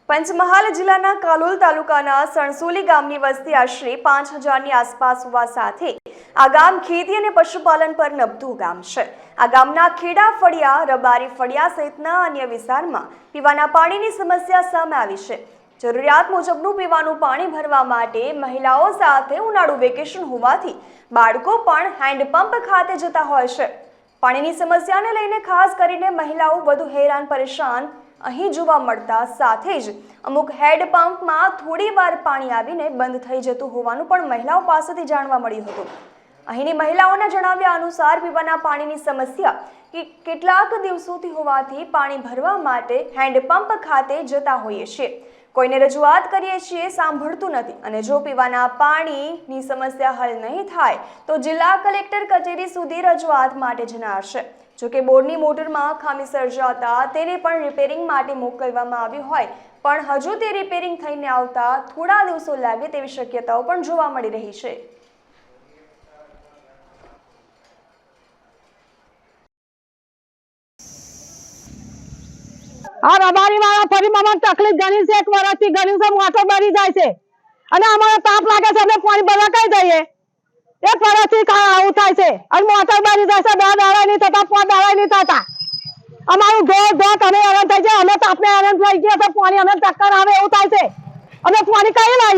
પંચમહાલ જિલ્લાના કાલોલ તાલુકાના સણસોલી ગામની વસ્તી આશરે 5000ની આસપાસ હોવા સાથે આ ગામ ખેતી અને પશુપાલન પર નભતું ગામ છે। આ ગામના ખેડા ફળિયા, રબારી ફળિયા સહિતના અન્ય વિસ્તારમાં પીવાના પાણીની સમસ્યા સામે આવી છે। જરૂરિયાત મુજબનું પીવાનું પાણી ભરવા માટે મહિલાઓ સાથે ઉનાળુ વેકેશન હોવાથી બાળકો પણ હેન્ડપંપ ખાતે જતા હોય છે। પાણીની સમસ્યાને લઈને ખાસ કરીને મહિલાઓ વધુ હેરાન પરેશાન અહીં જોવા મળતા સાથે જ અમુક હેન્ડપંપમાં થોડી વાર પાણી આવીને બંધ થઈ જતું હોવાનું પણ મહિલાઓ પાસેથી જાણવા મળ્યું હતું। અહીંની મહિલાઓના જણાવ્યા અનુસાર પીવાના પાણીની સમસ્યા કેટલાક દિવસોથી હોવાથી પાણી ભરવા માટે હેન્ડપંપ ખાતે જતા હોઈએ છીએ, કોઈને રજૂઆત કરીએ છીએ, સાંભળતું નથી અને જો પીવાના પાણીની સમસ્યા હલ નહીં થાય તો જિલ્લા કલેક્ટર કચેરી સુધી રજૂઆત માટે જણાશે। જોકે બોરની મોટરમાં ખામી સર્જાતા તેને પણ રિપેરિંગ માટે મોકલવામાં આવ્યું હોય પણ હજુ તે રિપેરિંગ થઈને આવતા થોડા દિવસો લાગે તેવી શક્યતાઓ પણ જોવા મળી રહી છે। આ રબારી વાળા ફરી મને તકલીફ ઘણી છે, એક વર્ષથી ઘણી છે, મોટો બળી જાય છે અને અમારે તાપ લાગે છે, અમે પાણી ભરવા કઈ જઈએ, એક વર્ષથી આવું થાય છે અને મોટર બળી જાય છે, 2 દાડા નહીં થતા, 5 દાડા નહીં થતા, અમારું ધોધ અમે હેરાન થઈ જાય, અમે તાપને હેરાન થઈ ગયા તો પાણી અમે ચક્કર આવે એવું થાય છે, અમે પાણી કઈ લાવીએ।